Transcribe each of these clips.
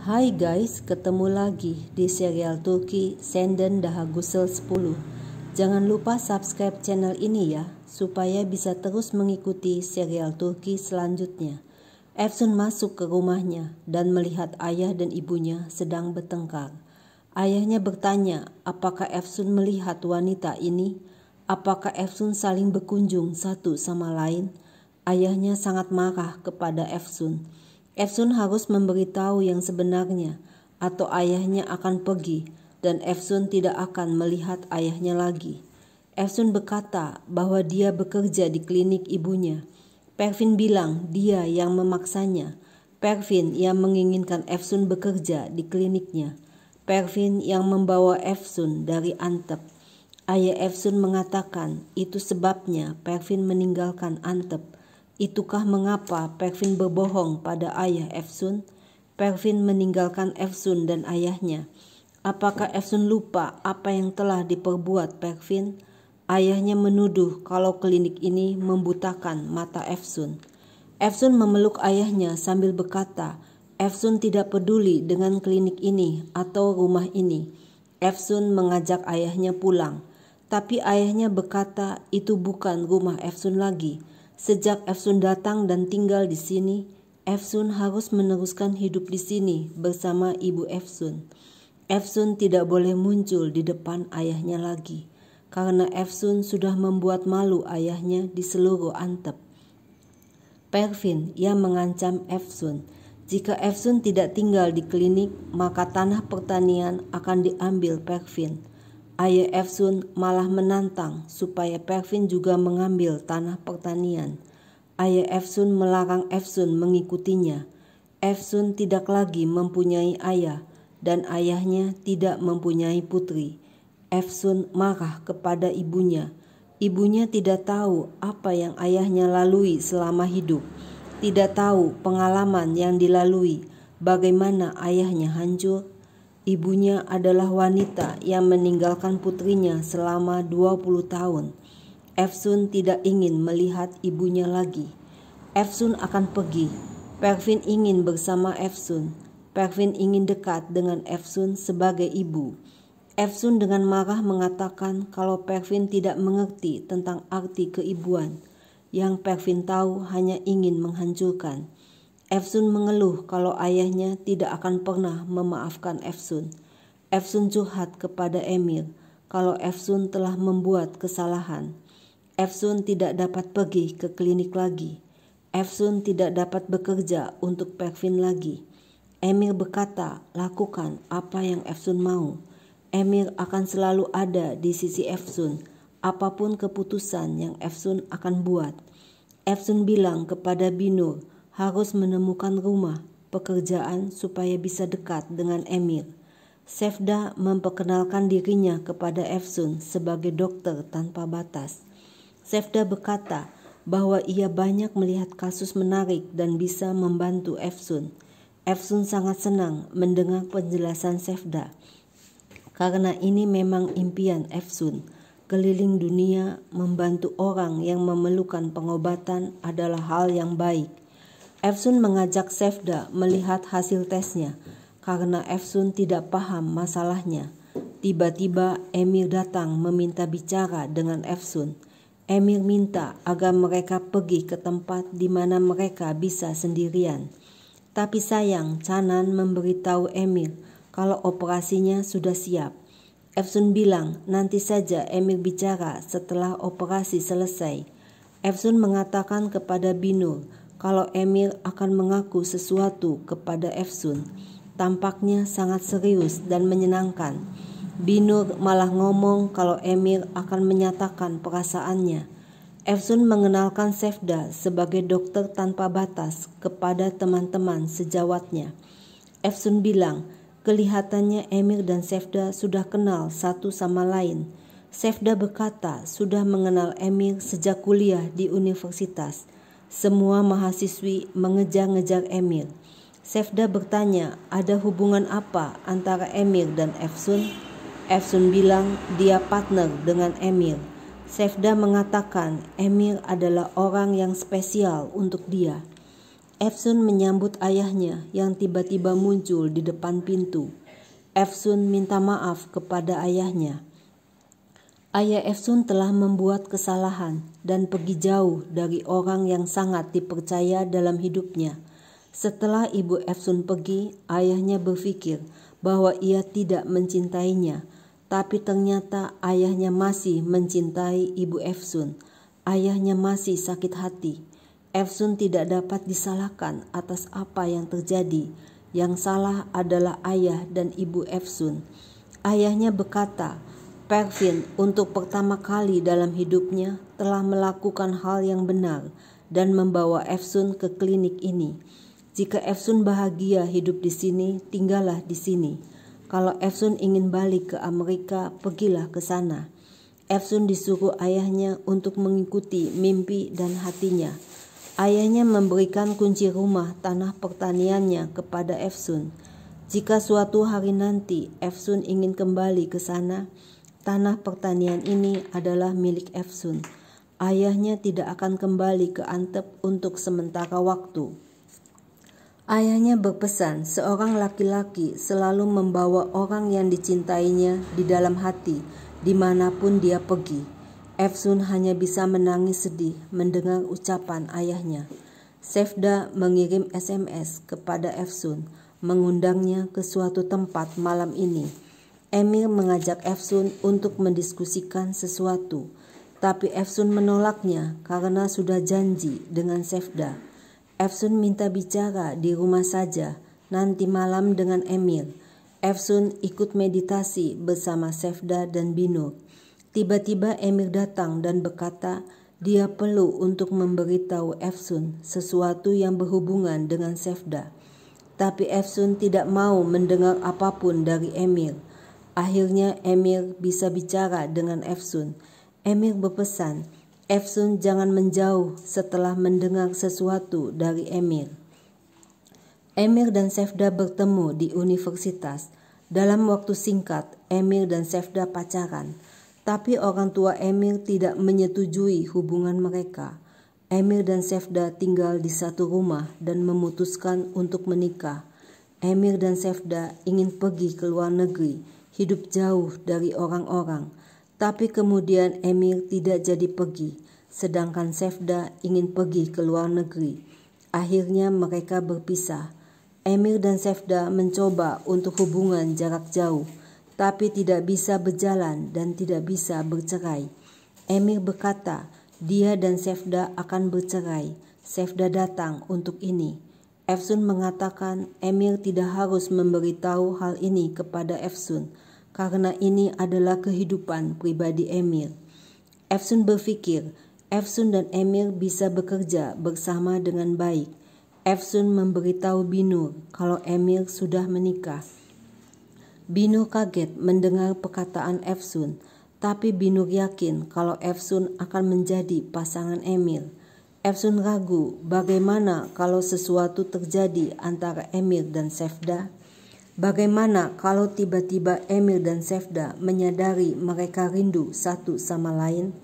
Hai guys, ketemu lagi di serial Turki Senden Daha Gusel 10. Jangan lupa subscribe channel ini ya, supaya bisa terus mengikuti serial Turki selanjutnya. Efsun masuk ke rumahnya dan melihat ayah dan ibunya sedang bertengkar. Ayahnya bertanya, apakah Efsun melihat wanita ini? Apakah Efsun saling berkunjung satu sama lain? Ayahnya sangat marah kepada Efsun. Efsun harus memberitahu yang sebenarnya, atau ayahnya akan pergi dan Efsun tidak akan melihat ayahnya lagi. Efsun berkata bahwa dia bekerja di klinik ibunya. Pervin bilang dia yang memaksanya. Pervin yang menginginkan Efsun bekerja di kliniknya. Pervin yang membawa Efsun dari Antep. Ayah Efsun mengatakan itu sebabnya Pervin meninggalkan Antep. Itukah mengapa Pervin berbohong pada ayah Efsun? Pervin meninggalkan Efsun dan ayahnya. Apakah Efsun lupa apa yang telah diperbuat Pervin? Ayahnya menuduh kalau klinik ini membutakan mata Efsun. Efsun memeluk ayahnya sambil berkata, Efsun tidak peduli dengan klinik ini atau rumah ini. Efsun mengajak ayahnya pulang, tapi ayahnya berkata itu bukan rumah Efsun lagi. Sejak Efsun datang dan tinggal di sini, Efsun harus meneruskan hidup di sini bersama ibu Efsun. Efsun tidak boleh muncul di depan ayahnya lagi, karena Efsun sudah membuat malu ayahnya di seluruh Antep. Pervin yang mengancam Efsun, jika Efsun tidak tinggal di klinik, maka tanah pertanian akan diambil Pervin. Ayah Efsun malah menantang supaya Pervin juga mengambil tanah pertanian. Ayah Efsun melarang Efsun mengikutinya. Efsun tidak lagi mempunyai ayah dan ayahnya tidak mempunyai putri. Efsun marah kepada ibunya. Ibunya tidak tahu apa yang ayahnya lalui selama hidup. Tidak tahu pengalaman yang dilalui, bagaimana ayahnya hancur. Ibunya adalah wanita yang meninggalkan putrinya selama 20 tahun. Efsun tidak ingin melihat ibunya lagi. Efsun akan pergi. Pervin ingin bersama Efsun. Pervin ingin dekat dengan Efsun sebagai ibu. Efsun dengan marah mengatakan kalau Pervin tidak mengerti tentang arti keibuan. Yang Pervin tahu hanya ingin menghancurkan. Efsun mengeluh kalau ayahnya tidak akan pernah memaafkan Efsun. Efsun curhat kepada Emir kalau Efsun telah membuat kesalahan. Efsun tidak dapat pergi ke klinik lagi. Efsun tidak dapat bekerja untuk Pervin lagi. Emir berkata, lakukan apa yang Efsun mau. Emir akan selalu ada di sisi Efsun, apapun keputusan yang Efsun akan buat. Efsun bilang kepada Binur, harus menemukan rumah, pekerjaan supaya bisa dekat dengan Emir. Sevda memperkenalkan dirinya kepada Efsun sebagai dokter tanpa batas. Sevda berkata bahwa ia banyak melihat kasus menarik dan bisa membantu Efsun. Efsun sangat senang mendengar penjelasan Sevda. Karena ini memang impian Efsun. Keliling dunia membantu orang yang memerlukan pengobatan adalah hal yang baik. Efsun mengajak Sevda melihat hasil tesnya karena Efsun tidak paham masalahnya. Tiba-tiba Emir datang meminta bicara dengan Efsun. Emir minta agar mereka pergi ke tempat di mana mereka bisa sendirian. Tapi sayang Canan memberitahu Emir kalau operasinya sudah siap. Efsun bilang nanti saja Emir bicara setelah operasi selesai. Efsun mengatakan kepada Binur kalau Emir akan mengaku sesuatu kepada Efsun. Tampaknya sangat serius dan menyenangkan. Binur malah ngomong kalau Emir akan menyatakan perasaannya. Efsun mengenalkan Sevda sebagai dokter tanpa batas kepada teman-teman sejawatnya. Efsun bilang, kelihatannya Emir dan Sevda sudah kenal satu sama lain. Sevda berkata sudah mengenal Emir sejak kuliah di universitas. Semua mahasiswi mengejar-ngejar Emir. Sevda bertanya, ada hubungan apa antara Emir dan Efsun? Efsun bilang dia partner dengan Emir. Sevda mengatakan Emir adalah orang yang spesial untuk dia. Efsun menyambut ayahnya yang tiba-tiba muncul di depan pintu. Efsun minta maaf kepada ayahnya. Ayah Efsun telah membuat kesalahan dan pergi jauh dari orang yang sangat dipercaya dalam hidupnya. Setelah ibu Efsun pergi, ayahnya berpikir bahwa ia tidak mencintainya, tapi ternyata ayahnya masih mencintai ibu Efsun. Ayahnya masih sakit hati. Efsun tidak dapat disalahkan atas apa yang terjadi. Yang salah adalah ayah dan ibu Efsun. Ayahnya berkata, Pervin untuk pertama kali dalam hidupnya telah melakukan hal yang benar dan membawa Efsun ke klinik ini. Jika Efsun bahagia hidup di sini, tinggallah di sini. Kalau Efsun ingin balik ke Amerika, pergilah ke sana. Efsun disuruh ayahnya untuk mengikuti mimpi dan hatinya. Ayahnya memberikan kunci rumah tanah pertaniannya kepada Efsun. Jika suatu hari nanti Efsun ingin kembali ke sana, tanah pertanian ini adalah milik Efsun. Ayahnya tidak akan kembali ke Antep untuk sementara waktu. Ayahnya berpesan seorang laki-laki selalu membawa orang yang dicintainya di dalam hati dimanapun dia pergi. Efsun hanya bisa menangis sedih mendengar ucapan ayahnya. Sefda mengirim SMS kepada Efsun, mengundangnya ke suatu tempat malam ini. Emil mengajak Efsun untuk mendiskusikan sesuatu, tapi Efsun menolaknya karena sudah janji dengan Sefda. Efsun minta bicara di rumah saja nanti malam dengan Emil. Efsun ikut meditasi bersama Sefda dan Binur. Tiba-tiba Emil datang dan berkata dia perlu untuk memberitahu Efsun sesuatu yang berhubungan dengan Sefda. Tapi Efsun tidak mau mendengar apapun dari Emil. Akhirnya Emil bisa bicara dengan Efsun. Emil berpesan, Efsun jangan menjauh setelah mendengar sesuatu dari Emil. Emil dan Sefda bertemu di universitas. Dalam waktu singkat, Emil dan Sefda pacaran. Tapi orang tua Emil tidak menyetujui hubungan mereka. Emil dan Sefda tinggal di satu rumah dan memutuskan untuk menikah. Emil dan Sefda ingin pergi ke luar negeri, hidup jauh dari orang-orang. Tapi kemudian Emil tidak jadi pergi, sedangkan Sefda ingin pergi ke luar negeri. Akhirnya mereka berpisah. Emil dan Sefda mencoba untuk hubungan jarak jauh, tapi tidak bisa berjalan dan tidak bisa bercerai. Emil berkata, dia dan Sefda akan bercerai. Sefda datang untuk ini. Efsun mengatakan Emil tidak harus memberitahu hal ini kepada Efsun, karena ini adalah kehidupan pribadi Emil. Efsun berpikir, Efsun dan Emil bisa bekerja bersama dengan baik. Efsun memberitahu Binur kalau Emil sudah menikah. Binur kaget mendengar perkataan Efsun, tapi Binur yakin kalau Efsun akan menjadi pasangan Emil. Efsun ragu bagaimana kalau sesuatu terjadi antara Emil dan Sefda. Bagaimana kalau tiba-tiba Emil dan Sefda menyadari mereka rindu satu sama lain.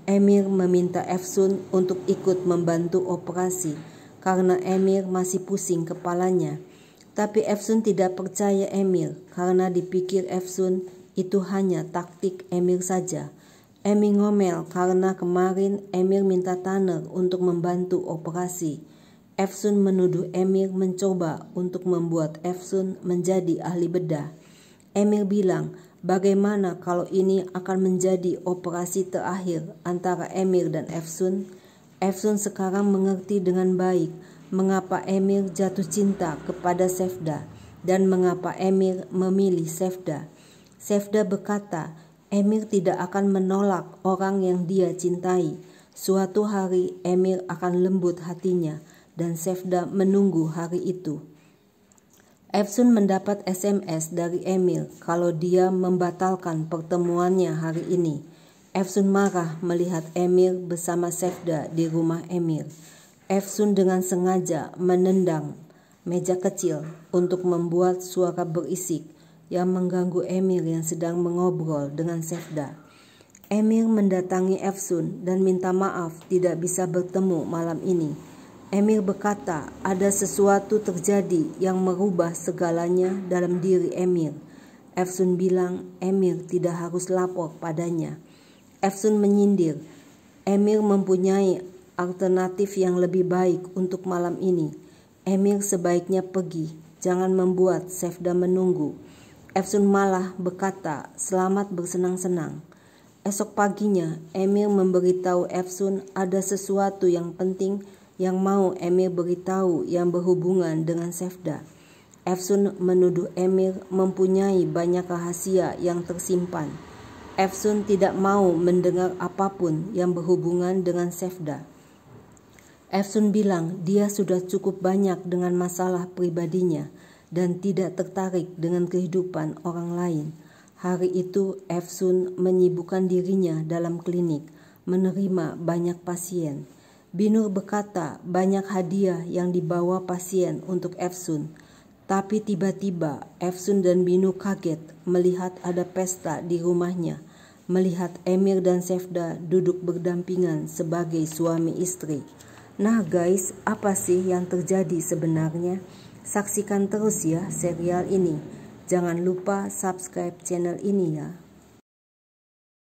Emil meminta Efsun untuk ikut membantu operasi karena Emil masih pusing kepalanya. Tapi Efsun tidak percaya Emil karena dipikir Efsun itu hanya taktik Emil saja. Emil ngomel karena kemarin Emil minta Tanner untuk membantu operasi. Efsun menuduh Emil mencoba untuk membuat Efsun menjadi ahli bedah. Emil bilang, bagaimana kalau ini akan menjadi operasi terakhir antara Emil dan Efsun? Efsun sekarang mengerti dengan baik mengapa Emil jatuh cinta kepada Sefda dan mengapa Emil memilih Sefda. Sefda berkata, Emil tidak akan menolak orang yang dia cintai. Suatu hari Emil akan lembut hatinya dan Sefda menunggu hari itu. Efsun mendapat SMS dari Emil kalau dia membatalkan pertemuannya hari ini. Efsun marah melihat Emil bersama Sefda di rumah Emil. Efsun dengan sengaja menendang meja kecil untuk membuat suara berisik yang mengganggu Emil yang sedang mengobrol dengan Sefda. Emil mendatangi Efsun dan minta maaf tidak bisa bertemu malam ini. Emir berkata ada sesuatu terjadi yang merubah segalanya dalam diri Emir. Efsun bilang Emir tidak harus lapor padanya. Efsun menyindir, Emir mempunyai alternatif yang lebih baik untuk malam ini. Emir sebaiknya pergi, jangan membuat Sefda menunggu. Efsun malah berkata selamat bersenang-senang. Esok paginya Emir memberitahu Efsun ada sesuatu yang penting yang mau Emir beritahu yang berhubungan dengan Sefda. Efsun menuduh Emir mempunyai banyak rahasia yang tersimpan. Efsun tidak mau mendengar apapun yang berhubungan dengan Sefda. Efsun bilang dia sudah cukup banyak dengan masalah pribadinya dan tidak tertarik dengan kehidupan orang lain. Hari itu Efsun menyibukkan dirinya dalam klinik, menerima banyak pasien. Binur berkata banyak hadiah yang dibawa pasien untuk Efsun. Tapi tiba-tiba Efsun dan Binur kaget melihat ada pesta di rumahnya, melihat Emir dan Sefda duduk berdampingan sebagai suami istri. Nah guys, apa sih yang terjadi sebenarnya? Saksikan terus ya serial ini. Jangan lupa subscribe channel ini ya.